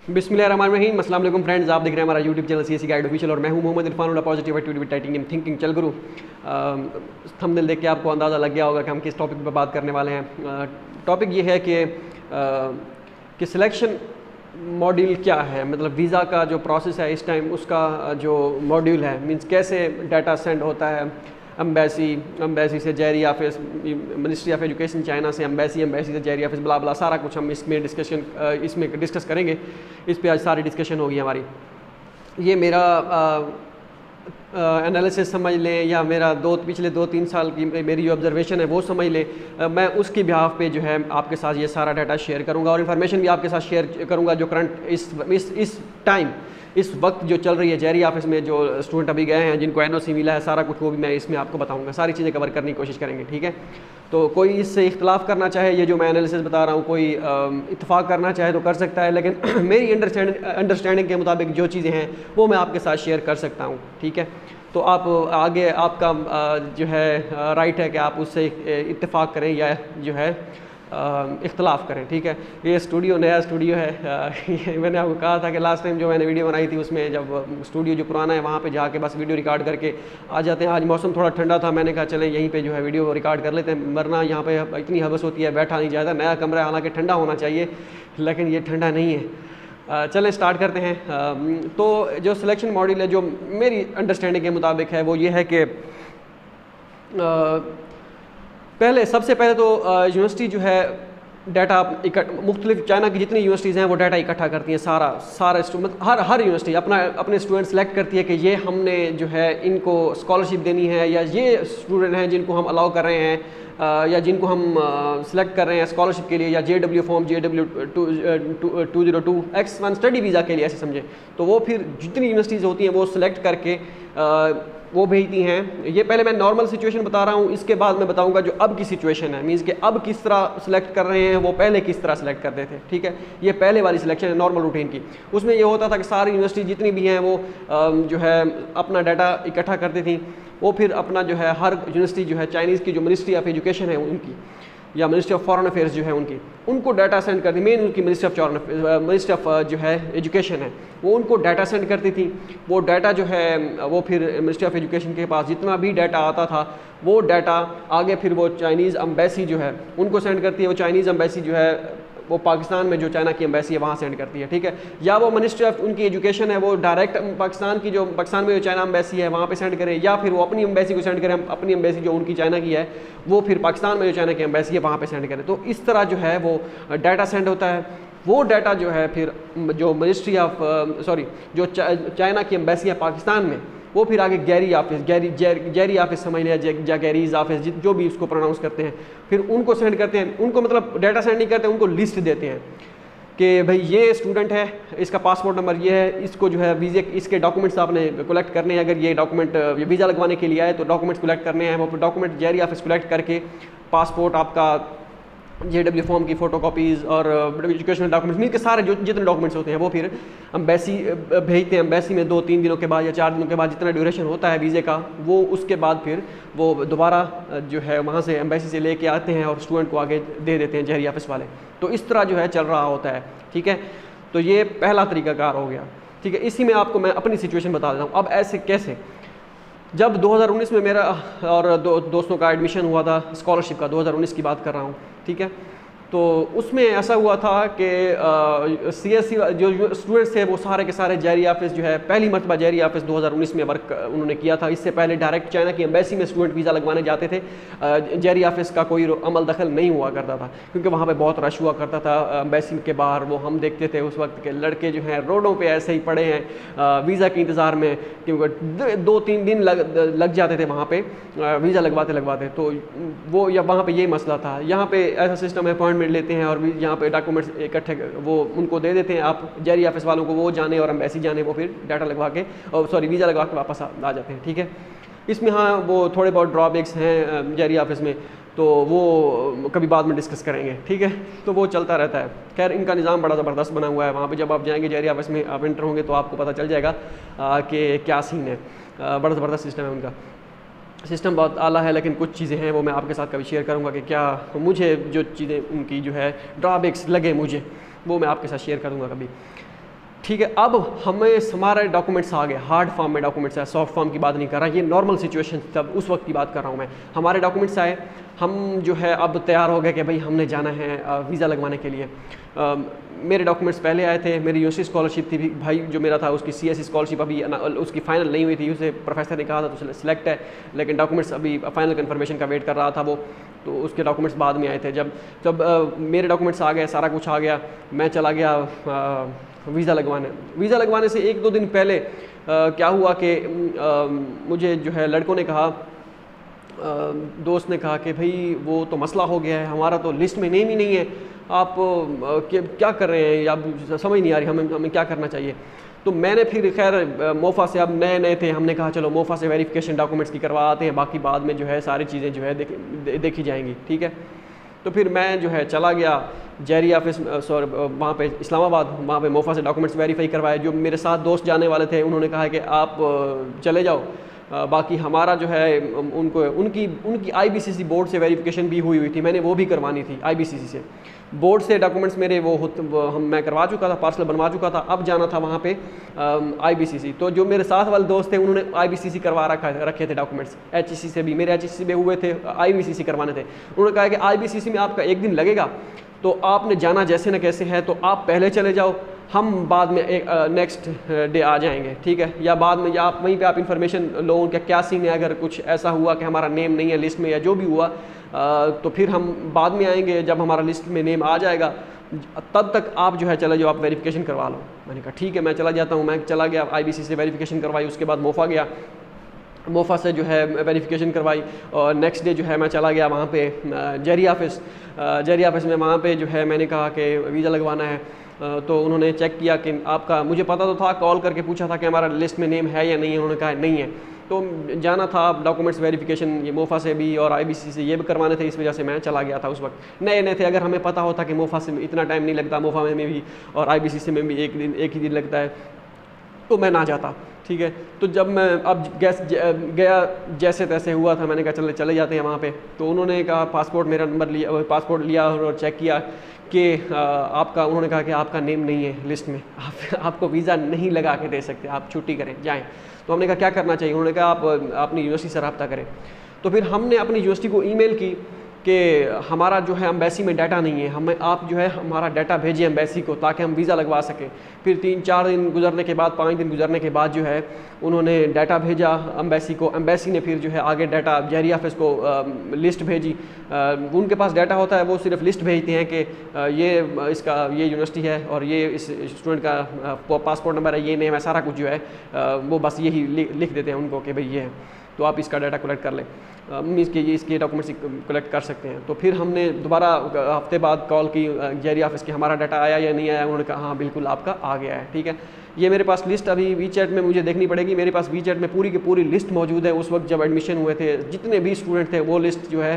बिस्मिल्लाहिर्रहमानिर्रहीम। अस्सलाम वालेकुम फ्रेंड्स, आप देख रहे हैं हमारा YouTube channel CSC guide official और मैं हूं Mohammad Irfan positive attitude with titanium thinking. चल गुरु, थंबनेल देख के आपको अंदाज़ा लग गया होगा कि हम किस टॉपिक पर बात करने वाले हैं। टॉपिक ये है कि सिलेक्शन मॉड्यूल क्या है, मतलब वीज़ा का जो प्रोसेस है इस टाइम, उसका जो मॉड्यूल है मींस कैसे डाटा सेंड होता है एम्बेसी से Jerry office, ministry of education China से एम्बेसी से जेरी ऑफिस, ब्ला ब्ला सारा कुछ हम इसमें डिस्कस करेंगे। इस पे आज सारी डिस्कशन होगी हमारी। ये मेरा एनालिसिस समझ लें या मेरा पिछले 2-3 साल की मेरी जो ऑब्जर्वेशन है वो समझ लें। मैं उसकी बिहाफ पे जो है आपके साथ ये सारा डाटा शेयर करूंगा और इन्फॉर्मेशन भी आपके साथ शेयर करूंगा जो करंट इस टाइम इस वक्त जो चल रही है जेरी ऑफिस में, जो स्टूडेंट अभी गए हैं जिनको एनओसी मिला है, सारा कुछ वो भी मैं इसमें आपको बताऊंगा। सारी चीज़ें कवर करने की कोशिश करेंगे, ठीक है। तो कोई इससे इख्तलाफ करना चाहे, ये जो मैं एनालिसिस बता रहा हूँ, कोई इत्तेफाक करना चाहे तो कर सकता है, लेकिन मेरी अंडरस्टैंडिंग के मुताबिक जो चीज़ें हैं वो मैं आपके साथ शेयर कर सकता हूँ, ठीक है। तो आप आगे आपका जो है राइट है कि आप उससे इत्तेफाक करें या जो है इख्तलाफ करें, ठीक है। ये स्टूडियो नया स्टूडियो है। मैंने आपको कहा था कि लास्ट टाइम जो मैंने वीडियो बनाई थी उसमें जब स्टूडियो जो पुराना है वहाँ पे जाके बस वीडियो रिकॉर्ड करके आ जाते हैं। आज मौसम थोड़ा ठंडा था, मैंने कहा चलें यहीं पे जो है वीडियो रिकॉर्ड कर लेते हैं, वरना यहाँ पे इतनी हवस होती है, बैठा नहीं जाता। नया कमरा है, हालांकि ठंडा होना चाहिए लेकिन ये ठंडा नहीं है। चलें स्टार्ट करते हैं। तो जो सिलेक्शन मॉड्यूल है जो मेरी अंडरस्टैंडिंग के मुताबिक है वो ये है कि सबसे पहले तो यूनिवर्सिटी जो है डाटा मुख्तलिफ चाइना की जितनी यूनिवर्सिटीज़ हैं वो डाटा इकट्ठा करती हैं। सारा स्टूडेंट हर यूनिवर्सिटी अपने स्टूडेंट सेलेक्ट करती है कि ये हमने जो है इनको स्कॉलरशिप देनी है, या ये स्टूडेंट हैं जिनको हम अलाउ कर रहे हैं या जिनको हम सेलेक्ट कर रहे हैं स्कॉलरशिप के लिए, या JW form JW202 X1 study visa के लिए, ऐसे समझें। तो वो फिर जितनी यूनिवर्सिटीज़ होती हैं वो सिलेक्ट करके वो भेजती हैं। ये पहले मैं नॉर्मल सिचुएशन बता रहा हूँ, इसके बाद मैं बताऊँगा जो अब की सिचुएशन है, मीन्स कि अब किस तरह सेलेक्ट कर रहे हैं, वो पहले किस तरह सेलेक्ट करते थे, ठीक है। ये पहले वाली सिलेक्शन है नॉर्मल रूटीन की। उसमें ये होता था कि सारी यूनिवर्सिटी जितनी भी हैं वो जो है अपना डाटा इकट्ठा करती थी। वो फिर अपना जो है हर यूनिवर्सिटी जो है चाइनीज़ की जो मिनिस्ट्री ऑफ एजुकेशन है उनकी, या मिनिस्ट्री ऑफ फॉरेन अफेयर्स जो है उनको डाटा सेंड करती, मेन उनकी मिनिस्ट्री ऑफ जो है एजुकेशन है वो उनको डाटा सेंड करती थी। वो डाटा जो है वो फिर मिनिस्ट्री ऑफ एजुकेशन के पास जितना भी डाटा आता था वो डाटा आगे फिर वो चाइनीज़ एम्बेसी जो है उनको सेंड करती है। वो चाइनीज़ एम्बेसी जो है वो पाकिस्तान में जो चाइना की एम्बेसी है वहाँ सेंड करती है, ठीक है। या वो मिनिस्ट्री ऑफ उनकी एजुकेशन है वो डायरेक्ट पाकिस्तान में जो चाइना एम्बेसी है वहाँ पे सेंड करें, या फिर वो अपनी एम्बेसी को सेंड करें, अपनी एम्बेसी जो उनकी चाइना की है वो फिर पाकिस्तान में जो चाइना की एम्बेसी है वहाँ पे सेंड करें। तो इस तरह जो है वो डाटा सेंड होता है। वो डाटा जो है फिर जो मिनिस्ट्री ऑफ जो चाइना की एम्बेसी है पाकिस्तान में, वो फिर आगे जेरी ऑफिस समझ लिया, गैरीज ऑफिस, जो भी उसको प्रोनाउंस करते हैं, फिर उनको सेंड करते हैं। उनको मतलब डाटा सेंड नहीं करते, उनको लिस्ट देते हैं कि भाई ये स्टूडेंट है, इसका पासपोर्ट नंबर ये है, इसको जो है वीज़े इसके डॉक्यूमेंट्स आपने कलेक्ट करने हैं। अगर ये डॉक्यूमेंट वीज़ा लगवाने के लिए आए तो डॉक्यूमेंट्स कलेक्ट करने हैं। वो डॉक्यूमेंट जेरी ऑफिस कलेक्ट करके पासपोर्ट, आपका JW फॉर्म की फ़ोटो कॉपीज़ और एजुकेशनल डॉक्यूमेंट्स, मिल के सारे जो जितने डॉक्यूमेंट्स होते हैं वो फिर एम्बेसी भेजते हैं। एम्बेसी में 2-3 दिनों के बाद या 4 दिनों के बाद जितना ड्यूरेशन होता है वीज़े का, वो उसके बाद फिर वो दोबारा जो है वहाँ से एम्बेसी से लेके आते हैं और स्टूडेंट को आगे दे देते हैं जेरी ऑफिस वाले। तो इस तरह जो है चल रहा होता है, ठीक है। तो ये पहला तरीकाकार हो गया, ठीक है। इसी में आपको मैं अपनी सिचुएशन बता देता हूँ। अब ऐसे कैसे, जब 2019 में मेरा और दोस्तों का एडमिशन हुआ था स्कॉलरशिप का, 2019 की बात कर रहा हूँ, ठीक है। तो उसमें ऐसा हुआ था कि CSC जो स्टूडेंट्स थे वो सारे के सारे जेरी ऑफिस जो है पहली मरतबा जेरी ऑफिस 2019 में वर्क उन्होंने किया था। इससे पहले डायरेक्ट चाइना की एम्बेसी में स्टूडेंट वीज़ा लगवाने जाते थे। जेरी ऑफिस का कोई अमल दखल नहीं हुआ करता था क्योंकि वहाँ पे बहुत रश हुआ करता था एम्बेसी के बाहर। वो हम देखते थे उस वक्त के लड़के जो हैं रोडों पर ऐसे ही पड़े हैं वीज़ा के इंतज़ार में, क्योंकि 2-3 दिन लग जाते थे वहाँ पर वीज़ा लगवाते। तो वो या वहाँ पर यही मसला था। यहाँ पर ऐसा सिस्टम है, अपॉइंटमेंट लेते हैं और यहाँ पे डॉक्यूमेंट्स इकट्ठे वो उनको दे देते हैं, आप जेरी ऑफिस वालों को, वो जाने और एम्बेसी जाने, वो फिर डाटा लगवा के वीज़ा लगवा के वापस आ जाते हैं, ठीक है। इसमें हाँ वो थोड़े बहुत ड्रॉबैक्स हैं जेरी ऑफिस में, तो वो कभी बाद में डिस्कस करेंगे, ठीक है। तो वो चलता रहता है। खैर इनका निज़ाम बड़ा ज़बरदस्त बना हुआ है। वहाँ पे जब आप जाएंगे जेरी ऑफिस में, आप एंटर होंगे तो आपको पता चल जाएगा कि क्या सीन है। बड़ा ज़बरदस्त सिस्टम है उनका। सिस्टम बहुत आला है, लेकिन कुछ चीज़ें हैं वो मैं आपके साथ कभी शेयर करूंगा कि क्या मुझे जो चीज़ें उनकी जो है ड्रॉबैक्स लगे मुझे, वो मैं आपके साथ शेयर करूंगा कभी। ठीक है, अब हमें हमारे डॉक्यूमेंट्स आ गए, हार्ड फॉर्म में डॉक्यूमेंट्स आए, सॉफ्ट फॉर्म की बात नहीं कर रहा, ये नॉर्मल सिचुएशन तब उस वक्त की बात कर रहा हूँ मैं। हमारे डॉक्यूमेंट्स आए, हम जो है अब तैयार हो गए कि भाई हमने जाना है वीज़ा लगवाने के लिए। मेरे डॉक्यूमेंट्स पहले आए थे, मेरी यूनिवर्सिटी स्कॉलरशिप थी, भाई जो मेरा था उसकी CSE स्कॉलरशिप अभी उसकी फ़ाइनल नहीं हुई थी, उसे प्रोफेसर ने कहा था तो सिलेक्ट है, लेकिन डॉक्यूमेंट्स अभी फाइनल कन्फर्मेशन का वेट कर रहा था वो, तो उसके डॉक्यूमेंट्स बाद में आए थे। जब मेरे डॉक्यूमेंट्स आ गए, सारा कुछ आ गया, मैं चला गया वीज़ा लगवाने। वीज़ा लगवाने से 1-2 दिन पहले क्या हुआ कि मुझे जो है लड़कों ने कहा, दोस्त ने कहा कि भाई वो तो मसला हो गया है, हमारा तो लिस्ट में नेम ही नहीं है, आप क्या कर रहे हैं, आप समझ नहीं आ रही हमें क्या करना चाहिए। तो मैंने फिर खैर मोफा से, अब नए थे, हमने कहा चलो मोफा से वेरिफिकेशन डॉक्यूमेंट्स की करवा आते हैं, बाकी बाद में जो है सारी चीज़ें जो है देखी जाएंगी, ठीक है। तो फिर मैं जो है चला गया जहरी ऑफिस, वहाँ पे इस्लामाबाद, वहाँ पे मोफा से डॉक्यूमेंट्स वेरीफाई करवाए। जो मेरे साथ दोस्त जाने वाले थे उन्होंने कहा कि आप चले जाओ, बाकी हमारा जो है उनकी IBCC बोर्ड से वेरिफिकेशन भी हुई थी, मैंने वो भी करवानी थी IBCC से। बोर्ड से डॉक्यूमेंट्स मेरे मैं करवा चुका था, पार्सल बनवा चुका था, अब जाना था वहाँ पे IBCC। तो जो मेरे साथ वाले दोस्त थे उन्होंने IBCC करवा रखे थे डॉक्यूमेंट्स, HEC से भी, मेरे HEC में हुए थे, IBCC करवाने थे। उन्होंने कहा कि IBCC में आपका 1 दिन लगेगा, तो आपने जाना जैसे न कैसे है, तो आप पहले चले जाओ, हम बाद में नेक्स्ट डे आ जाएंगे, ठीक है। या बाद में, या आप वहीं पे आप इन्फॉर्मेशन लो उनका क्या सीन है, अगर कुछ ऐसा हुआ कि हमारा नेम नहीं है लिस्ट में या जो भी हुआ, तो फिर हम बाद में आएंगे, जब हमारा लिस्ट में नेम आ जाएगा तब तक आप जो है चले जाओ, आप वेरिफिकेशन करवा लो। मैंने कहा ठीक है, मैं चला जाता हूँ। मैं चला गया, IBCC से वेरिफिकेशन करवाई, उसके बाद मोफा गया, मोफा से जो है वेरिफिकेशन करवाई, और नेक्स्ट डे जो है मैं चला गया वहाँ पे जहरी ऑफिस में। वहाँ पे जो है मैंने कहा कि वीज़ा लगवाना है, तो उन्होंने चेक किया कि आपका, मुझे पता तो था, कॉल करके पूछा था कि हमारा लिस्ट में नेम है या नहीं है, उन्होंने कहा नहीं है। तो जाना था डॉक्यूमेंट्स वेरिफिकेशन, ये मोफा से भी और IBCC से ये भी करवाने थे, इस वजह से मैं चला गया था। उस वक्त नए थे, अगर हमें पता होता कि मोफा से इतना टाइम नहीं लगता, मोफा में भी और IBCC में भी एक ही दिन लगता है, तो मैं ना जाता, ठीक है। तो जब मैं अब गया जैसे तैसे हुआ था, मैंने कहा चले जाते हैं वहाँ पे। तो उन्होंने कहा पासपोर्ट, मेरा नंबर लिया, पासपोर्ट लिया और चेक किया कि आपका, उन्होंने कहा कि आपका नेम नहीं है लिस्ट में, आपको वीज़ा नहीं लगा के दे सकते, आप छुट्टी करें, जाएँ। तो हमने कहा क्या करना चाहिए, उन्होंने कहा आप अपनी यूनिवर्सिटी से रब्ता करें। तो फिर हमने अपनी यूनिवर्सिटी को ईमेल की कि हमारा जो है एम्बेसी में डाटा नहीं है, हमें आप जो है हमारा डाटा भेजिए एम्बेसी को, ताकि हम वीज़ा लगवा सकें। फिर 3-4 दिन गुजरने के बाद, 5 दिन गुजरने के बाद जो है उन्होंने डाटा भेजा एम्बेसी को। एम्बेसी ने फिर जो है आगे डाटा जहरी ऑफिस को लिस्ट भेजी। उनके पास डाटा होता है, वो सिर्फ लिस्ट भेजते हैं कि ये यूनिवर्सिटी है और ये इस स्टूडेंट का पासपोर्ट नंबर है, ये नेम है, सारा कुछ जो है वो बस यही लिख देते हैं उनको कि भाई ये है, तो आप इसका डाटा कलेक्ट कर लें, मीन्स कि ये इसके डॉक्यूमेंट्स कलेक्ट कर सकते हैं। तो फिर हमने दोबारा हफ्ते बाद कॉल की जहरी ऑफिस की, हमारा डाटा आया या नहीं आया, उन्होंने कहा हाँ बिल्कुल आपका आ गया है, ठीक है। ये मेरे पास लिस्ट अभी वीचैट में मुझे देखनी पड़ेगी, मेरे पास वीचैट में पूरी की पूरी लिस्ट मौजूद है। उस वक्त जब एडमिशन हुए थे जितने भी स्टूडेंट थे, वो लिस्ट जो है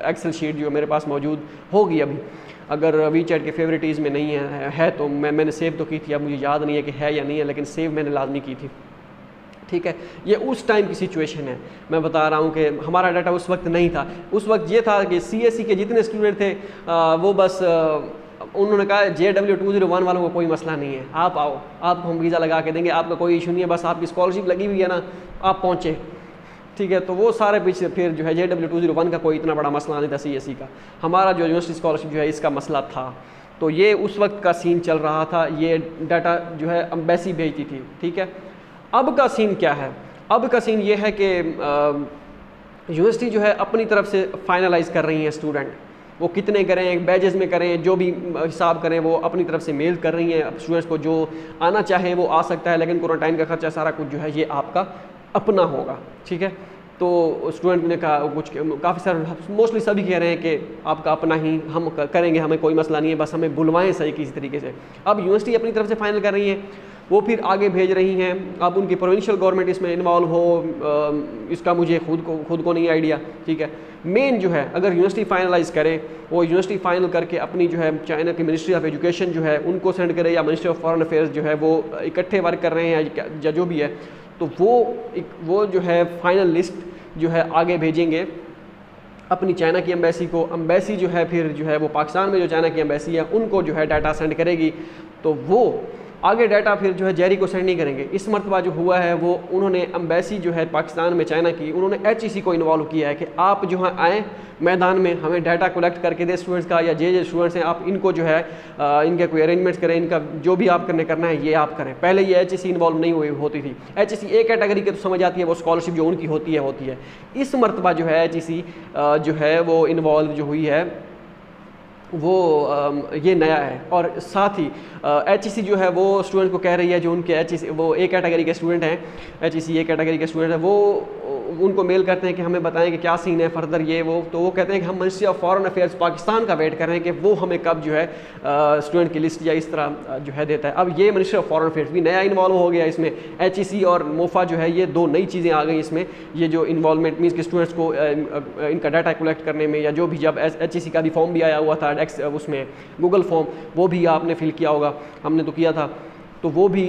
एक्सेल शीट जो मेरे पास मौजूद होगी अभी। अगर वीचैट के फेवरेटीज़ में नहीं है तो मैंने सेव तो की थी, अब मुझे याद नहीं है कि है या नहीं है, लेकिन सेव मैंने लाजमी की थी, ठीक है। ये उस टाइम की सिचुएशन है, मैं बता रहा हूँ कि हमारा डाटा उस वक्त नहीं था। उस वक्त ये था कि CSE के जितने स्टूडेंट थे वो बस उन्होंने कहा JW 201 वालों को कोई मसला नहीं है, आप आओ, आपको हम वीज़ा लगा के देंगे, आपका कोई इशू नहीं है, बस आपकी स्कॉलरशिप लगी हुई है ना, आप पहुँचे, ठीक है। तो वो सारे पीछे फिर जो है JW 201 का कोई इतना बड़ा मसला नहीं था CSE का, हमारा जो यूनिवर्सिटी स्कॉलरशिप जो है इसका मसला था। तो ये उस वक्त का सीन चल रहा था, ये डाटा जो है एम्बेसी भेजती थी, ठीक है। अब का सीन क्या है? अब का सीन ये है कि यूनिवर्सिटी जो है अपनी तरफ से फाइनलाइज कर रही है स्टूडेंट, वो कितने करें, बैजेस में करें, जो भी हिसाब करें, वो अपनी तरफ से मेल कर रही हैं स्टूडेंट्स को। जो आना चाहे वो आ सकता है, लेकिन क्वारंटाइन का खर्चा सारा कुछ जो है ये आपका अपना होगा, ठीक है। तो स्टूडेंट ने कहा, कुछ काफ़ी सारे, मोस्टली सभी कह रहे हैं कि आपका अपना ही हम करेंगे, हमें कोई मसला नहीं है, बस हमें बुलवाएं सही किसी तरीके से। अब यूनिवर्सिटी अपनी तरफ से फाइनल कर रही है, वो फिर आगे भेज रही हैं। अब उनकी प्रोविंशियल गवर्नमेंट इसमें इन्वॉल्व हो, इसका मुझे खुद को नहीं आइडिया, ठीक है। मेन जो है, अगर यूनिवर्सिटी फाइनलाइज करे, वो यूनिवर्सिटी फाइनल करके अपनी जो है चाइना की मिनिस्ट्री ऑफ एजुकेशन जो है उनको सेंड करे, या मिनिस्ट्री ऑफ फॉरेन अफेयर्स जो है वो इकट्ठे वर्क कर रहे हैं या जो भी है, तो वो जो है फाइनल लिस्ट जो है आगे भेजेंगे अपनी चाइना की एम्बेसी को। एम्बेसी जो है फिर जो है वो पाकिस्तान में जो चाइना की एम्बेसी है उनको जो है डाटा सेंड करेगी। तो वो आगे डाटा फिर जो है जेरी को सेंड नहीं करेंगे। इस मरतबा जो हुआ है वो उन्होंने एम्बेसी जो है पाकिस्तान में चाइना की, उन्होंने HEC को इन्वॉल्व किया है कि आप जो है आएँ मैदान में, हमें डाटा कलेक्ट करके दे स्टूडेंट्स का, या जे स्टूडेंट्स हैं आप इनको जो है इनके कोई अरेंजमेंट्स करें, इनका जो भी आप करना है ये आप करें। पहले ये HEC इन्वॉल्व नहीं हुई होती थी। HEC एक कैटेगरी के तो समझ आती है, वो स्कॉलरशिप जो उनकी होती है। इस मरतबा जो है HEC जो है वो इन्वॉल्व जो हुई है वो ये नया है। और साथ ही HEC जो है वो स्टूडेंट को कह रही है, जो उनके HEC वो ए कैटेगरी के स्टूडेंट हैं, HEC ए कैटेगरी के स्टूडेंट हैं, वो उनको मेल करते हैं कि हमें बताएं कि क्या सीन है फर्दर ये वो। तो वो कहते हैं कि हम ministry of foreign affairs Pakistan का वेट कर रहे हैं कि वो हमें कब जो है स्टूडेंट की लिस्ट या इस तरह जो है देता है। अब ये मिनिस्ट्री ऑफ फॉरेन अफेयर्स भी नया इन्वॉल्व हो गया इसमें। HEC और मोफा जो है ये दो नई चीज़ें आ गई इसमें। ये जो इन्वॉल्वमेंट मीन्स कि स्टूडेंट्स को इनका डाटा कलेक्ट करने में, या जो भी जब HEC का भी फॉर्म भी आया हुआ था उसमें गूगल फॉर्म, वो भी आपने फिल किया होगा, हमने तो किया था, तो वो भी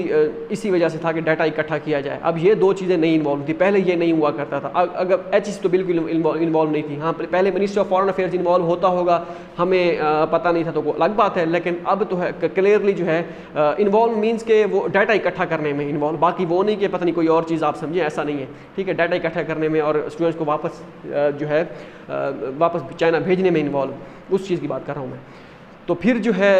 इसी वजह से था कि डाटा इकट्ठा किया जाए। अब ये दो चीज़ें नहीं इन्वॉल्व थी, पहले ये नहीं हुआ करता था। अगर HEC तो बिल्कुल इन्वॉल्व नहीं थी। हाँ, पहले ministry of foreign affairs involve होता होगा, हमें पता नहीं था, तो वो अलग बात है। लेकिन अब तो है क्लियरली जो है इन्वॉल्व मीन्स के वो डाटा इकट्ठा करने में इन्वॉल्व, बाकी वो नहीं कि पता नहीं कोई और चीज़ आप समझें, ऐसा नहीं है। ठीक है, डाटा इकट्ठा करने में और स्टूडेंट्स को वापस जो है वापस चाइना भेजने में इन्वॉल्व, उस चीज़ की बात कर रहा हूँ मैं। तो फिर जो है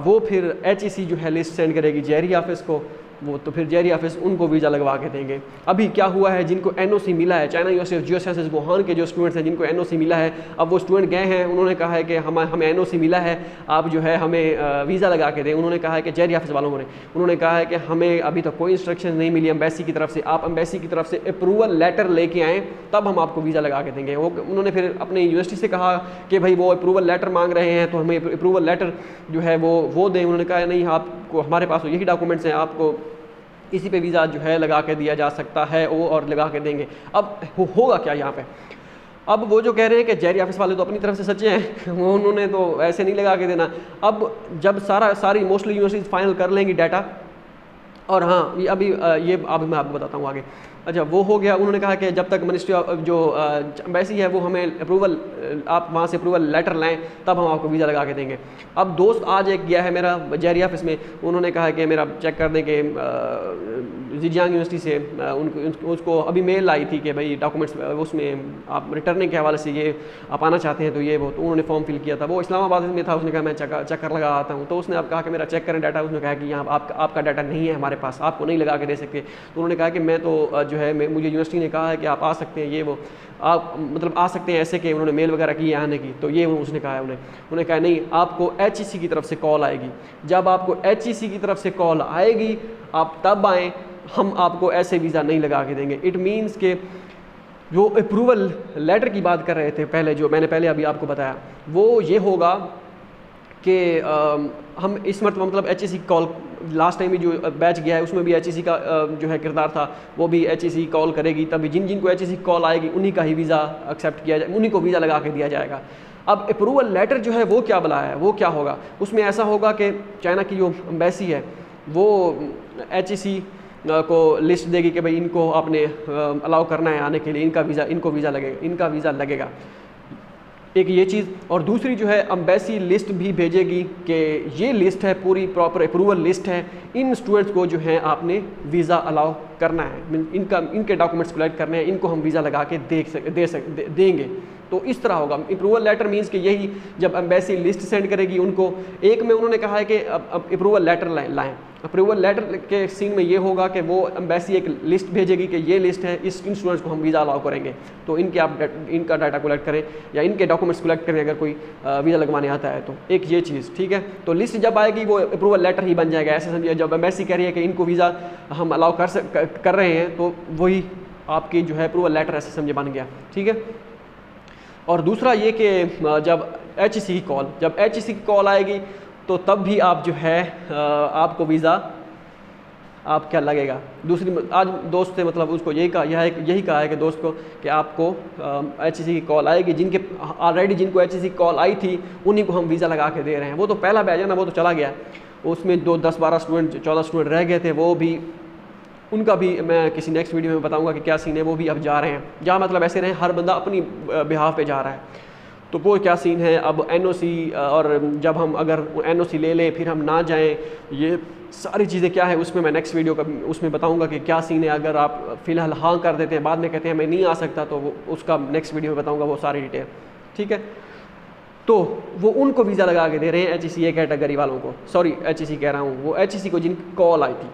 वो फिर HEC जो है लिस्ट सेंड करेगी जेरी ऑफिस को, वो तो फिर जेरी ऑफिस उनको वीज़ा लगवा के देंगे। अभी क्या हुआ है, जिनको NOC मिला है, चाइना यूनिवर्सिटी ऑफ जियोसाइंसेस वुहान के जो स्टूडेंट्स हैं जिनको NOC मिला है, अब वो स्टूडेंट गए हैं, उन्होंने कहा है कि हमें NOC मिला है, आप जो है हमें वीज़ा लगा के दें। उन्होंने कहा है कि जेरी ऑफिस वालों ने उन्होंने कहा है कि हमें अभी तक कोई इंस्ट्रक्शन नहीं मिली एम्बेसी की तरफ से, आप एम्बेसी की तरफ से अप्रूवल लेटर लेके आएँ तब हम आपको वीज़ा लगा के देंगे। वो उन्होंने फिर अपने यूनिवर्सिटी से कहा कि भाई वो अप्रूवल लेटर मांग रहे हैं तो हमें अप्रूवल लेटर जो है वो दें। उन्होंने कहा नहीं, आपको हमारे पास यही डॉक्यूमेंट्स हैं, आपको इसी पे वीज़ा जो है लगा के दिया जा सकता है, वो और लगा के देंगे। अब होगा क्या यहाँ पे, अब वो जो कह रहे हैं कि जेरी ऑफिस वाले तो अपनी तरफ से सच्चे हैं, वो उन्होंने तो ऐसे नहीं लगा के देना। अब जब सारी मोस्टली यूनिवर्सिटीज फाइनल कर लेंगी डाटा, और हाँ ये अभी मैं आपको बताता हूँ आगे। अच्छा, वो हो गया। उन्होंने कहा कि जब तक मिनिस्ट्री ऑफ जो एम्बेसी है वो हमें अप्रूवल, आप वहाँ से अप्रूवल लेटर लाएं तब हम आपको वीज़ा लगा के देंगे। अब दोस्त आज एक गया है मेरा जेरी ऑफिस में, उन्होंने कहा कि मेरा चेक कर दें कि जिजियांग यूनिवर्सिटी से उसको अभी मेल आई थी कि भाई डॉक्यूमेंट्स उसमें आप रिटर्निंग के हवाले से ये आप आना चाहते हैं, तो ये वो, तो उन्होंने फॉर्म फिल किया था। वो इस्लामाबाद में था, उसने कहा मैं चक्कर लगा आता हूँ। तो उसने अब कहा कि मेरा चेक करें डाटा, उसने कहा कि यहाँ आपका डाटा नहीं है हमारे पास, आपको नहीं लगा के दे सकते। तो उन्होंने कहा कि मैं तो जो है मुझे यूनिवर्सिटी ने कहा है कि आप आ सकते हैं, ये वो आप मतलब आ सकते हैं ऐसे कि उन्होंने मेल वगैरह की है आने की, तो ये उसने कहा है। उन्होंने कहा नहीं, आपको HEC की तरफ से कॉल आएगी, जब आपको HEC की तरफ से कॉल आएगी आप तब आएँ, हम आपको ऐसे वीज़ा नहीं लगा के देंगे। इट मीन्स के जो अप्रूवल लेटर की बात कर रहे थे पहले, जो मैंने पहले अभी आपको बताया, वो ये होगा कि हम इस मतलब HEC कॉल, लास्ट टाइम भी जो बैच गया है उसमें भी HEC का जो है किरदार था, वो भी HEC कॉल करेगी, तभी जिनको HEC कॉल आएगी उन्हीं का ही वीज़ा एक्सेप्ट किया जाए, उन्हीं को वीज़ा लगा के दिया जाएगा। अब अप्रूवल लेटर जो है वो क्या बुलाया है, वो क्या होगा, उसमें ऐसा होगा कि चाइना की जो एम्बेसी है वो HEC को लिस्ट देगी कि भाई इनको आपने अलाउ करना है आने के लिए, इनको वीज़ा लगेगा। एक ये चीज़, और दूसरी जो है एम्बेसी लिस्ट भी भेजेगी कि ये लिस्ट है, पूरी प्रॉपर अप्रूवल लिस्ट है, इन स्टूडेंट्स को जो है आपने वीज़ा अलाउ करना है, इनके डॉक्यूमेंट्स कलेक्ट करने हैं, इनको हम वीज़ा लगा के देंगे। तो इस तरह होगा। अप्रूवल लेटर मीन्स कि यही जब एम्बेसी लिस्ट सेंड करेगी उनको, एक में उन्होंने कहा है कि अप्रूवल लेटर लाएँ। अप्रूवल लेटर के सीन में ये होगा कि वो एम्बेसी एक लिस्ट भेजेगी कि ये लिस्ट है, इन स्टूडेंट्स को हम वीज़ा अलाउ करेंगे, तो इनका डाटा कलेक्ट करें या इनके डॉक्यूमेंट्स कलेक्ट करें अगर कोई वीज़ा लगवाने आता है तो। एक ये चीज़, ठीक है। तो लिस्ट जब आएगी वो अप्रूवल लेटर ही बन जाएगा, ऐसे समझिए। जब एम्बेसी कह रही है कि इनको वीज़ा हम अलाउ कर रहे हैं, तो वही आपकी जो है अप्रूवल लेटर ऐसे समझे बन गया, ठीक है। और दूसरा ये कि जब HEC की कॉल आएगी तो तब भी आप जो है आपको वीज़ा आप क्या लगेगा। दूसरी आज दोस्त से मतलब उसको यही कहा है कि दोस्त को कि आपको HEC की कॉल आएगी, जिनको HEC की कॉल आई थी उन्हीं को हम वीज़ा लगा के दे रहे हैं। वो तो पहला बैच है ना, वो तो चला गया, उसमें 10-12 स्टूडेंट 14 स्टूडेंट रह गए थे, वो भी उनका भी मैं किसी नेक्स्ट वीडियो में बताऊंगा कि क्या सीन है। वो भी अब जा रहे हैं, जहाँ मतलब ऐसे रहे हर बंदा अपनी बिहाफ पे जा रहा है। तो वो क्या सीन है। अब NOC और जब हम अगर NOC ले लें फिर हम ना जाएं, ये सारी चीज़ें क्या है उसमें मैं नेक्स्ट वीडियो का उसमें बताऊंगा कि क्या सीन है। अगर आप फ़िलहाल हाँ कर देते हैं, बाद में कहते हैं मैं नहीं आ सकता, तो वो उसका नेक्स्ट वीडियो में बताऊँगा वो सारी डिटेल, ठीक है। तो वो उनको वीज़ा लगा के दे रहे हैं HEC कैटेगरी वालों को, सॉरी HEC कह रहा हूँ, वो HEC को जिनकी कॉल आई थी,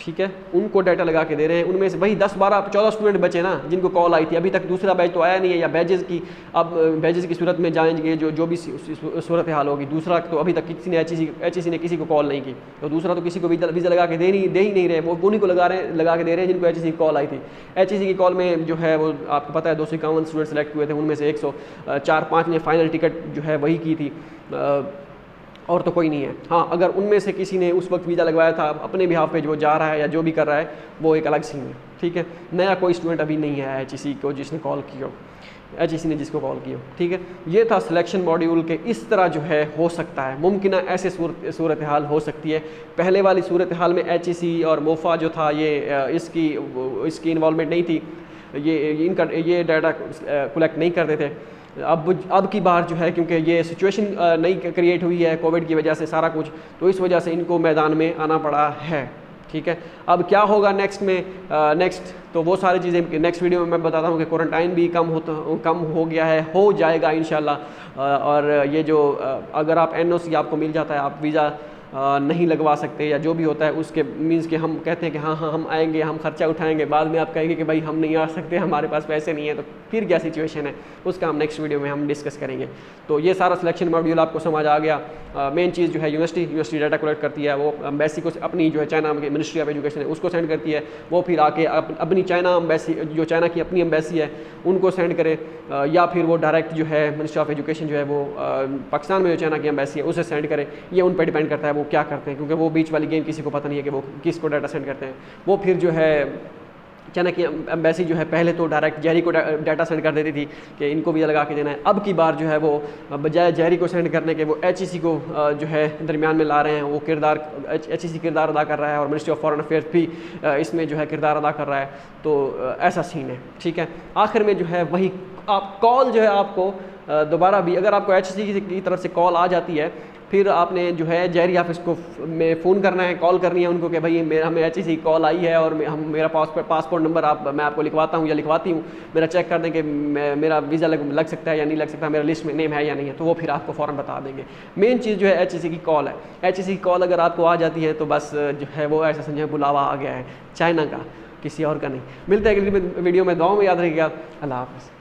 ठीक है, उनको डाटा लगा के दे रहे हैं। उनमें से वही 10, 12, 14 स्टूडेंट बचे ना जिनको कॉल आई थी। अभी तक दूसरा बैच तो आया नहीं है, या बैचेज़ की अब बैचेज़ की सूरत में जाएंगे जो भी सूरत हाल होगी। दूसरा तो अभी तक किसी ने HEC ने किसी को कॉल नहीं की, तो दूसरा तो किसी को वीज़ा लगा के दे ही नहीं रहे, वो उन्हीं को लगा के दे रहे हैं जिनको HEC की कॉल आई थी। HEC की कॉल में जो है वो आपको पता है 251 स्टूडेंट सेलेक्ट हुए थे, उनमें से 104-5 ने फाइनल टिकट जो है वही की थी, और तो कोई नहीं है। हाँ, अगर उनमें से किसी ने उस वक्त वीज़ा लगवाया था अपने बिहाफ पे जो जा रहा है या जो भी कर रहा है, वो एक अलग सीन है, ठीक है। नया कोई स्टूडेंट अभी नहीं है HEC को जिसने कॉल की हो, HEC ने जिसको कॉल की हो, ठीक है। ये था सिलेक्शन मॉड्यूल के इस तरह जो है हो सकता है, मुमकिन है ऐसे सूरत हाल हो सकती है। पहले वाली सूरत हाल में HEC और मोफा जो था ये इसकी इन्वॉल्वमेंट नहीं थी, ये डाटा कलेक्ट नहीं करते थे। अब की बार जो है क्योंकि ये सिचुएशन नई क्रिएट हुई है कोविड की वजह से सारा कुछ, तो इस वजह से इनको मैदान में आना पड़ा है, ठीक है। अब क्या होगा नेक्स्ट तो वो सारी चीज़ें नेक्स्ट वीडियो में मैं बताता हूँ कि क्वारंटाइन भी कम हो गया है, हो जाएगा इंशाल्लाह। और ये जो अगर आप NOC आपको मिल जाता है, आप वीज़ा नहीं लगवा सकते या जो भी होता है उसके मीन्स कि हम कहते हैं कि हाँ हम आएंगे, हम खर्चा उठाएंगे, बाद में आप कहेंगे कि भाई हम नहीं आ सकते, हमारे पास पैसे नहीं है, तो फिर क्या सिचुएशन है उसका हम नेक्स्ट वीडियो में हम डिस्कस करेंगे। तो ये सारा सिलेक्शन मॉड्यूल आपको समझ आ गया। मेन चीज़ जो है यूनिवर्सिटी डाटा कलेक्ट करती है, वो एम्बेसी को अपनी जो है चाइना की मिनिस्ट्री ऑफ एजुकेशन है उसको सेंड करती है, वो फिर आके अपनी चाइना एम्बेसी जो चाइना की अपनी एम्बेसी है उनको सेंड करे, या फिर वो डायरेक्ट जो है मिनिस्ट्री ऑफ एजुकेशन जो है वो पाकिस्तान में जो चाइना की एम्बेसी है उसे सेंड करे। ये उन पर डिपेंड करता है वो क्या करते हैं, क्योंकि वो बीच वाली गेम किसी को पता नहीं है कि वो किसको डाटा सेंड करते हैं। वो फिर जो है चाइना की एम्बेसी जो है पहले तो डायरेक्ट जेरी को डाटा सेंड कर देती थी कि इनको वीज़ा लगा के देना है। अब की बार जो है वो बजाय जेरी को सेंड करने के वो HEC को जो है दरमियान में ला रहे हैं। वो HEC किरदार अदा कर रहा है और मिनिस्ट्री ऑफ फॉरेन अफेयर्स भी इसमें जो है किरदार अदा कर रहा है। तो ऐसा सीन है, ठीक है। आखिर में जो है वही आप कॉल जो है आपको दोबारा भी अगर आपको HEC की तरफ से कॉल आ जाती है, फिर आपने जो है जेरी ऑफिस को में फ़ोन करना है, कॉल करनी है उनको कि भाई हमें HEC की कॉल आई है और मेरा पासपोर्ट नंबर मैं आपको लिखवाता हूँ या लिखवाती हूँ, मेरा चेक कर दें कि मेरा वीज़ा लग सकता है या नहीं लग सकता, मेरा लिस्ट में नेम है या नहीं है, तो वो फिर आपको फ़ौरन बता देंगे। मेन चीज़ जो है HEC की कॉल है। HEC की कॉल अगर आपको आ जाती है तो बस जो है वो ऐसा समझे बुलावा आ गया है चाइना का, किसी और का नहीं। मिलते हैं अगली वीडियो में, दुआ में याद रखिएगा। अल्लाह हाफ़िज़।